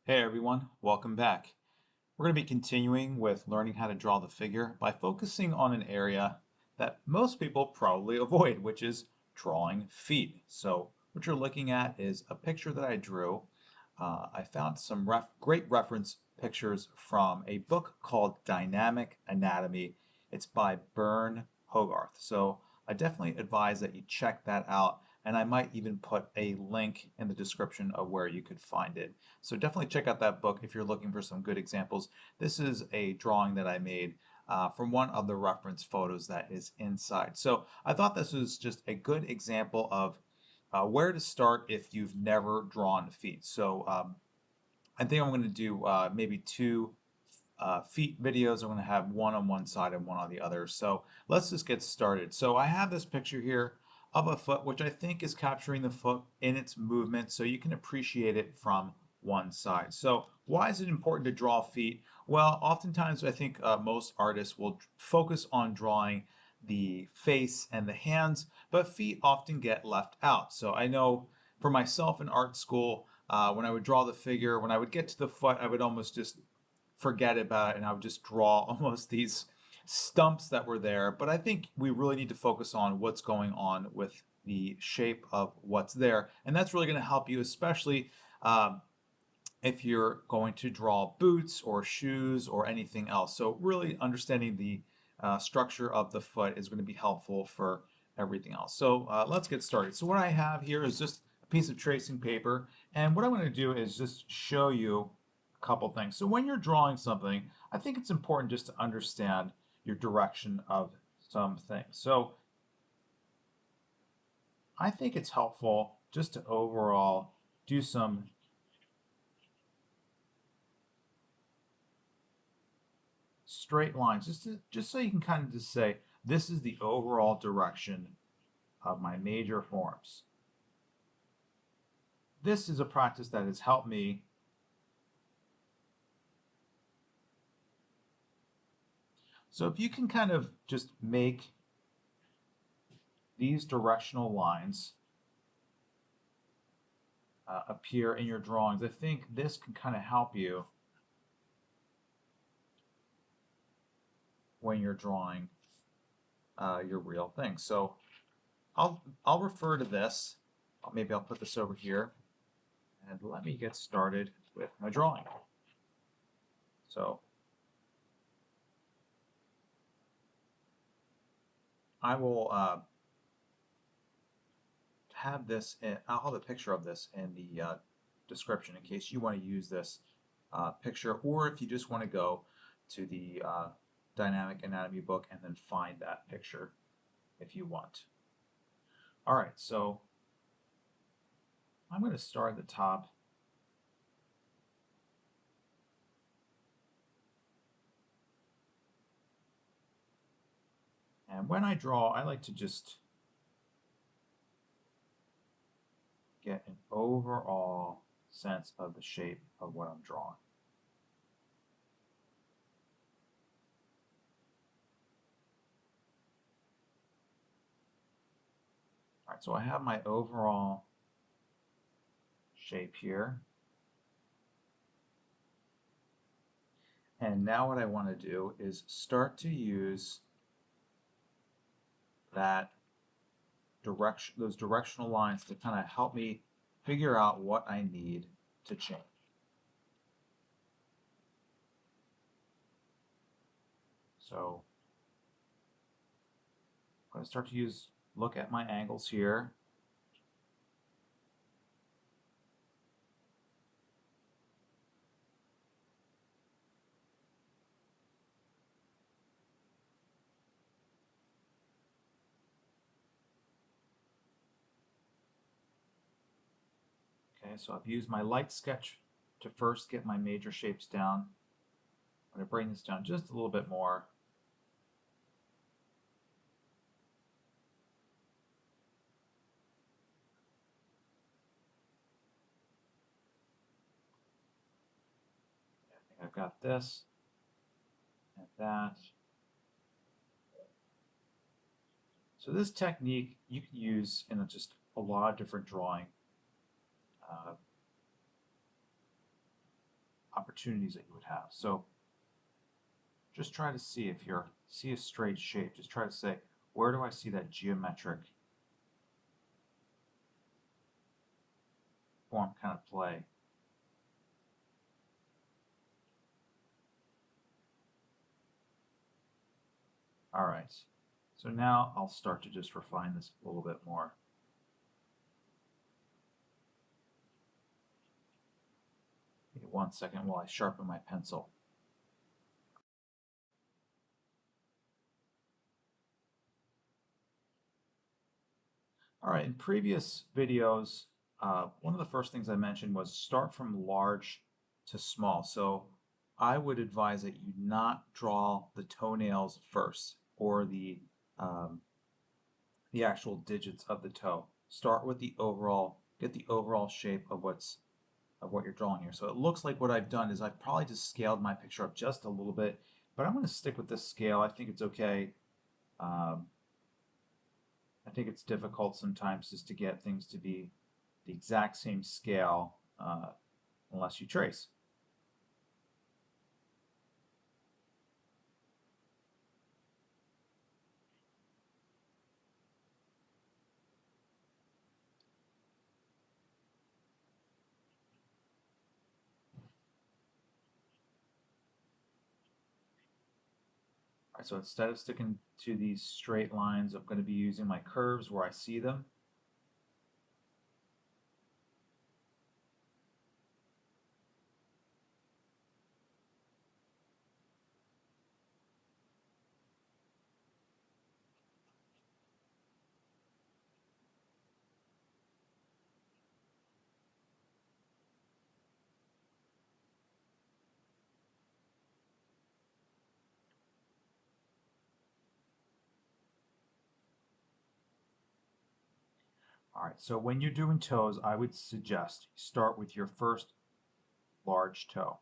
Hey everyone, welcome back. We're going to be continuing with learning how to draw the figure by focusing on an area that most people probably avoid, which is drawing feet. So what you're looking at is a picture that I drew. I found some great reference pictures from a book called Dynamic Anatomy. It's by Byrne Hogarth. So I definitely advise that you check that out, and I might even put a link in the description of where you could find it. So definitely check out that book if you're looking for some good examples. This is a drawing that I made from one of the reference photos that is inside. So I thought this was just a good example of where to start if you've never drawn feet. So I think I'm going to do maybe two feet videos. I'm going to have one on one side and one on the other. So let's just get started. So I have this picture here of a foot, which I think is capturing the foot in its movement so you can appreciate it from one side. So why is it important to draw feet? Well, oftentimes I think most artists will focus on drawing the face and the hands, but feet often get left out. So I know for myself in art school, when I would draw the figure, when I would get to the foot, I would almost just forget about it and I would just draw almost these stumps that were there. But I think we really need to focus on what's going on with the shape of what's there. And that's really going to help you, especially if you're going to draw boots or shoes or anything else. So, really understanding the structure of the foot is going to be helpful for everything else. So, let's get started. So, what I have here is just a piece of tracing paper. And what I'm going to do is just show you a couple things. So, when you're drawing something, I think it's important just to understand your direction of some things. So, I think it's helpful just to overall do some straight lines, just so you can kind of just say this is the overall direction of my major forms. This is a practice that has helped me. So if you can kind of just make these directional lines appear in your drawings, I think this can kind of help you when you're drawing your real thing. So I'll refer to this. Maybe I'll put this over here, and let me get started with my drawing. So I will have this, I'll have a picture of this in the description in case you want to use this picture, or if you just want to go to the Dynamic Anatomy book and then find that picture if you want. All right, so I'm going to start at the top. And when I draw, I like to just get an overall sense of the shape of what I'm drawing. All right, so I have my overall shape here. And now what I want to do is start to use that direction, those directional lines to kind of help me figure out what I need to change. So I'm going to start to look at my angles here. Okay, so I've used my light sketch to first get my major shapes down. I'm going to bring this down just a little bit more. I think I've got this and that. So this technique you can use in just a lot of different drawing opportunities that you would have. So just try to see if you see a straight shape. Just try to say, where do I see that geometric form kind of play? All right. So now I'll start to just refine this a little bit more. Give me 1 second while I sharpen my pencil. All right, in previous videos, one of the first things I mentioned was start from large to small. So I would advise that you not draw the toenails first or the actual digits of the toe. Start with the overall, get the overall shape of what you're drawing here. So it looks like what I've done is I've probably just scaled my picture up just a little bit, but I'm going to stick with this scale. I think it's okay. I think it's difficult sometimes just to get things to be the exact same scale unless you trace. All right, so instead of sticking to these straight lines, I'm going to be using my curves where I see them. All right, so when you're doing toes, I would suggest you start with your first large toe.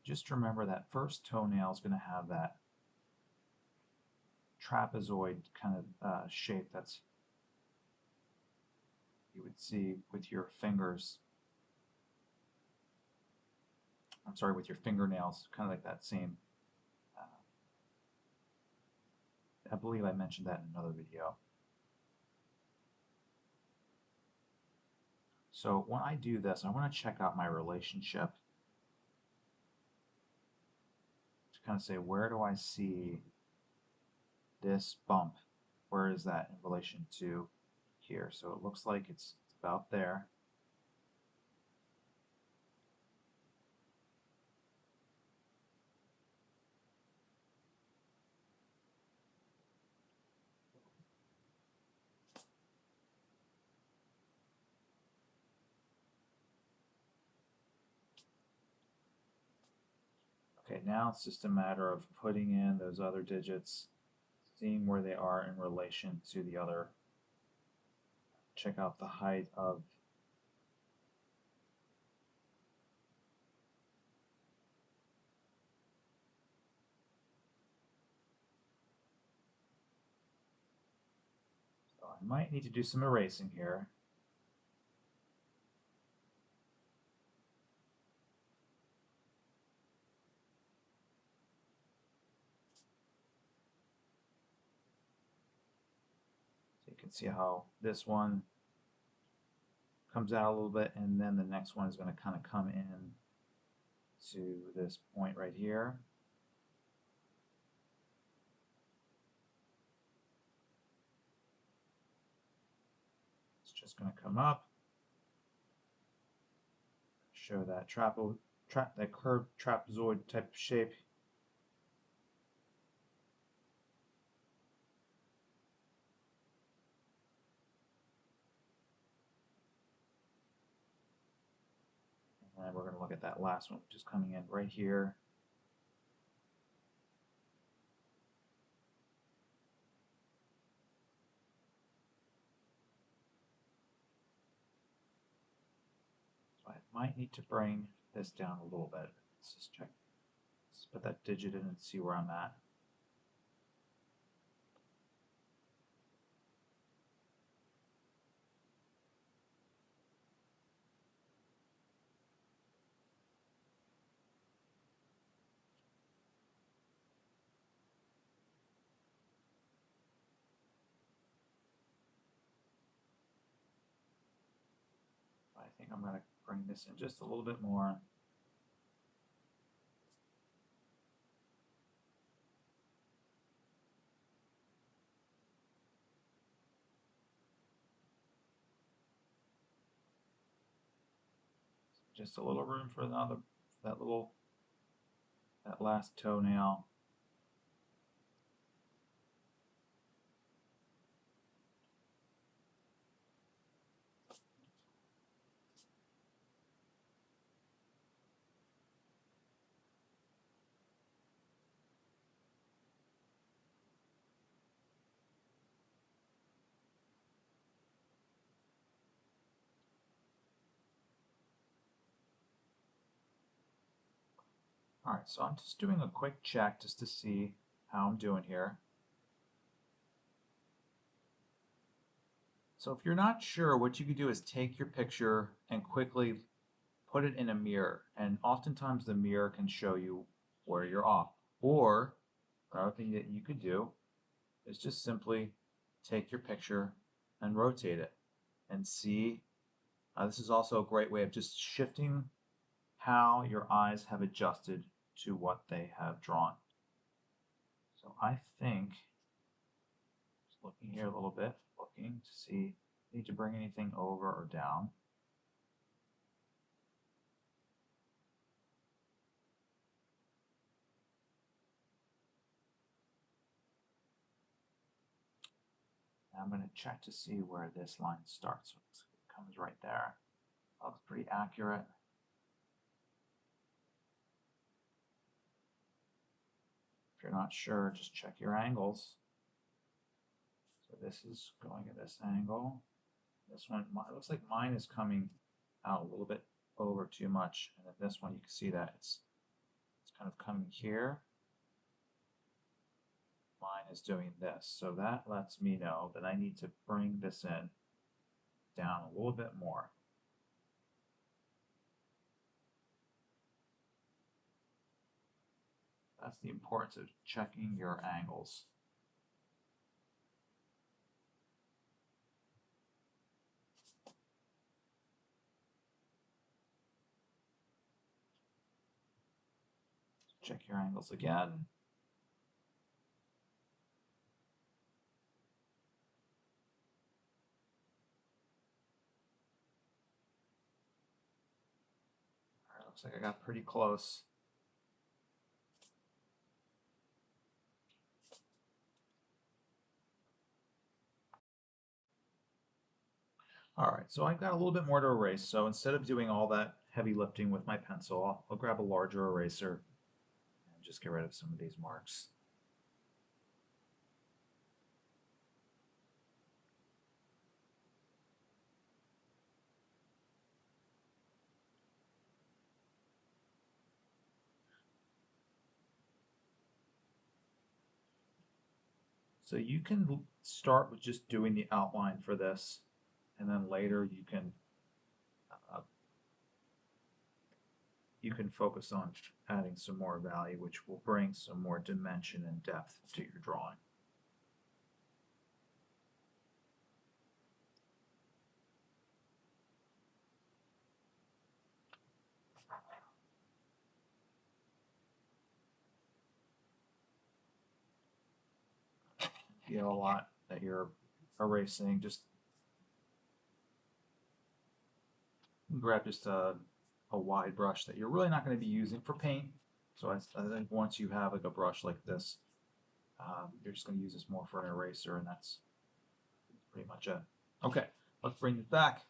Just remember that first toenail is going to have that trapezoid kind of shape that's you would see with your fingers. I'm sorry, with your fingernails, kind of like that same. I believe I mentioned that in another video. So when I do this, I want to check out my relationship to kind of say, where do I see this bump? Where is that in relation to here? So it looks like it's about there. Okay, now it's just a matter of putting in those other digits, seeing where they are in relation to the other. Check out the height of so I might need to do some erasing here. So you can see how this one comes out a little bit, and then the next one is going to kind of come in to this point right here. It's just going to come up, show that that curved trapezoid type of shape. And we're going to look at that last one, which is coming in right here. So I might need to bring this down a little bit. Let's just check. Let's put that digit in and see where I'm at. think I'm going to bring this in just a little bit more. Just a little room for that last toenail. All right, so I'm just doing a quick check just to see how I'm doing here. So if you're not sure, what you could do is take your picture and quickly put it in a mirror. And oftentimes the mirror can show you where you're off. Or another thing that you could do is just simply take your picture and rotate it and see. This is also a great way of just shifting how your eyes have adjusted to what they have drawn. So I think, just looking here a little bit, looking to see, need to bring anything over or down. I'm going to check to see where this line starts. It comes right there. Looks pretty accurate. If you're not sure, just check your angles. So this is going at this angle. This one, it looks like mine is coming out a little bit over too much. And then this one, you can see that it's kind of coming here. Mine is doing this. So that lets me know that I need to bring this in down a little bit more. That's the importance of checking your angles. Check your angles again. All right, looks like I got pretty close. All right, so I've got a little bit more to erase. So instead of doing all that heavy lifting with my pencil, I'll grab a larger eraser and just get rid of some of these marks. So you can start with just doing the outline for this, and then later you can focus on adding some more value, which will bring some more dimension and depth to your drawing. If you have a lot that you're erasing, just grab just a wide brush that you're really not going to be using for paint. So I think once you have like a brush like this, you're just going to use this more for an eraser, and that's pretty much it. Okay, let's bring it back.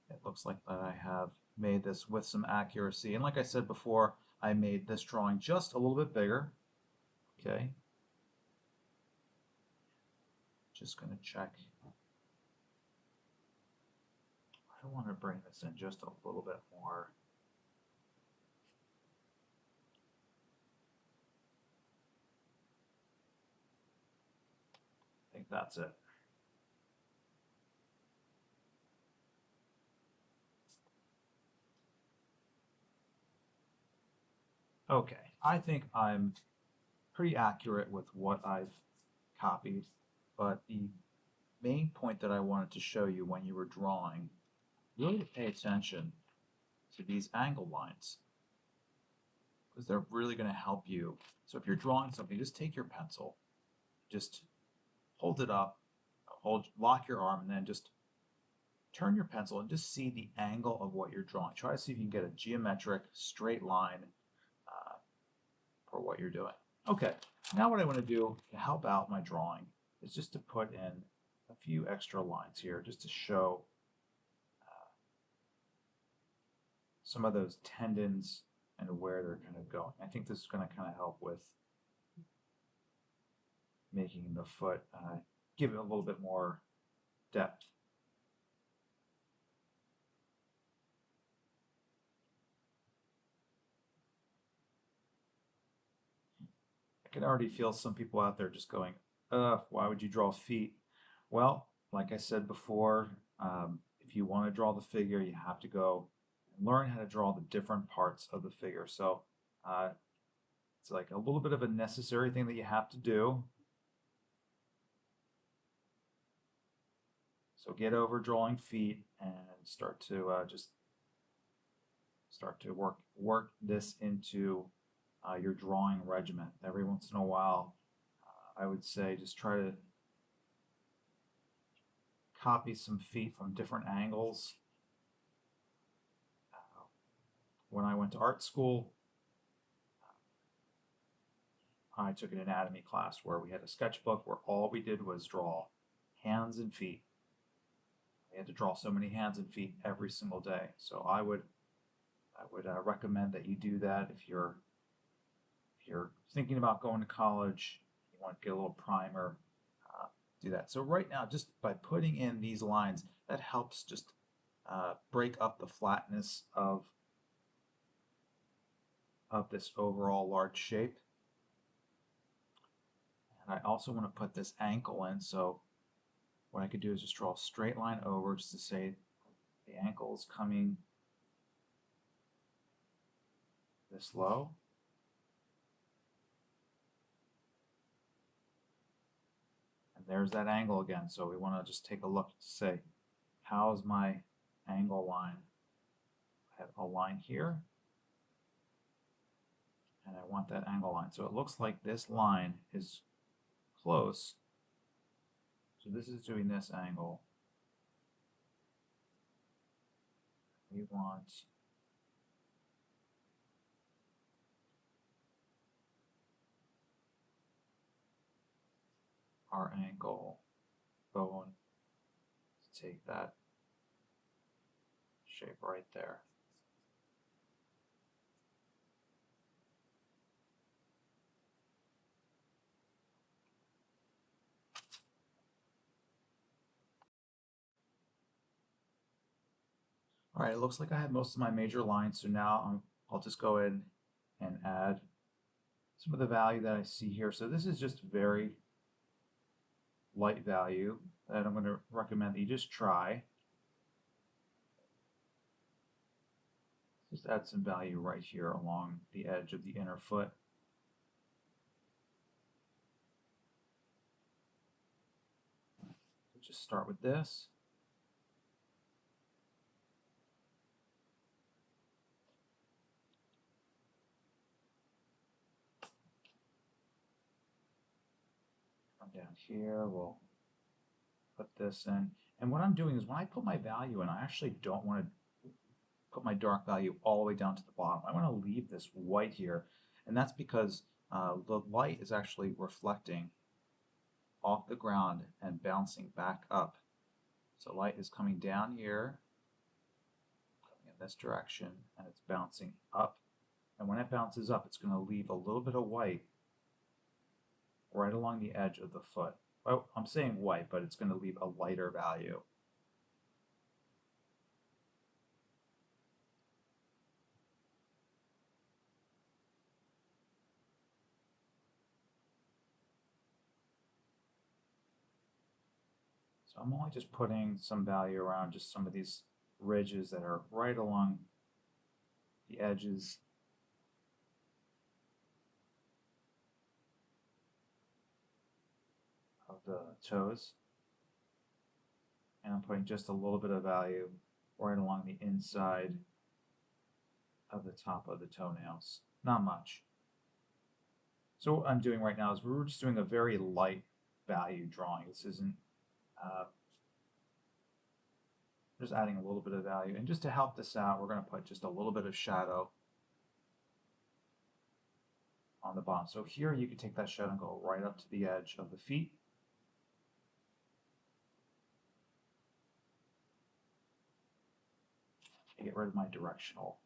It looks like that I have made this with some accuracy. And like I said before, I made this drawing just a little bit bigger. Okay. Just going to check. I want to bring this in just a little bit more. I think that's it. Okay, I think I'm pretty accurate with what I've copied, but the main point that I wanted to show you when you were drawing, really to pay attention to these angle lines, because they're really going to help you. So if you're drawing something, just take your pencil, just hold it up, lock your arm, and then just turn your pencil and just see the angle of what you're drawing. Try to see if you can get a geometric straight line for what you're doing. Okay, now what I want to do to help out my drawing is just to put in a few extra lines here just to show some of those tendons and where they're kind of going. I think this is going to kind of help with making the foot give it a little bit more depth. I can already feel some people out there just going, why would you draw feet? Well, like I said before, if you want to draw the figure, you have to go and learn how to draw the different parts of the figure. So it's like a little bit of a necessary thing that you have to do. So get over drawing feet and start to just start to work this into your drawing regimen. Every once in a while, I would say just try to copy some feet from different angles. When I went to art school, I took an anatomy class where we had a sketchbook where all we did was draw hands and feet. We had to draw so many hands and feet every single day. So I would recommend that you do that if you're thinking about going to college, you want to get a little primer, do that. So right now, just by putting in these lines, that helps just break up the flatness of this overall large shape. And I also want to put this ankle in, so what I could do is just draw a straight line over just to say the ankle is coming this low. And there's that angle again. So we want to just take a look to say, how's my angle line? I have a line here, and I want that angle line. So it looks like this line is close. So this is doing this angle. We want our ankle bone to take that shape right there. All right, it looks like I have most of my major lines, so now I'll just go in and add some of the value that I see here. So this is just very light value that I'm going to recommend that you just try. Just add some value right here along the edge of the inner foot. So just start with this. Come down here, we'll put this in. And what I'm doing is when I put my value in, I actually don't want to put my dark value all the way down to the bottom. I want to leave this white here, and that's because the light is actually reflecting off the ground and bouncing back up. So light is coming down here, coming in this direction, and it's bouncing up. And when it bounces up, it's going to leave a little bit of white right along the edge of the foot. Well, I'm saying white, but it's going to leave a lighter value. So I'm only just putting some value around just some of these ridges that are right along the edges. the toes. And I'm putting just a little bit of value right along the inside of the top of the toenails. Not much. So what I'm doing right now is we're just doing a very light value drawing. This isn't, just adding a little bit of value. And just to help this out, we're going to put just a little bit of shadow on the bottom. So here you can take that shadow and go right up to the edge of the feet. And get rid of my directional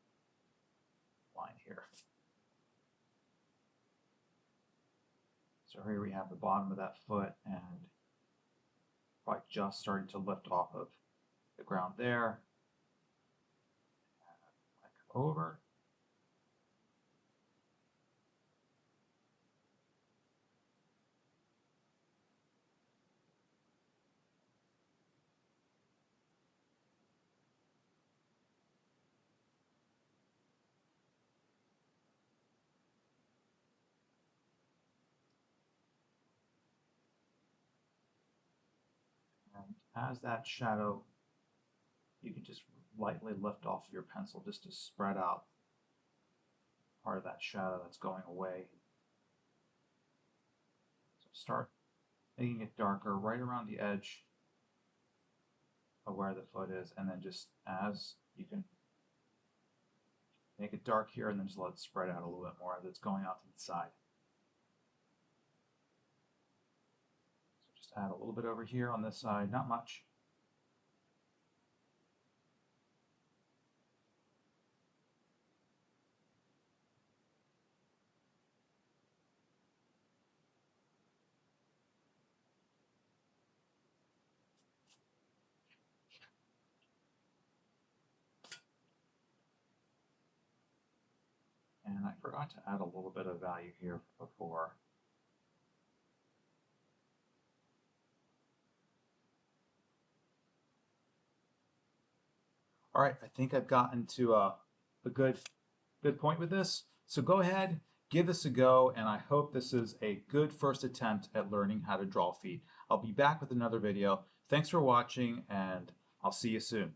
line here. So here we have the bottom of that foot and probably just starting to lift off of the ground there. I come over. And as that shadow, you can just lightly lift off your pencil just to spread out part of that shadow that's going away. So start making it darker right around the edge of where the foot is, and then just as you can make it dark here and then just let it spread out a little bit more as it's going out to the side. So just add a little bit over here on this side, not much. And I forgot to add a little bit of value here before. All right, I think I've gotten to a good point with this. So go ahead, give this a go, and I hope this is a good first attempt at learning how to draw feet. I'll be back with another video. Thanks for watching, and I'll see you soon.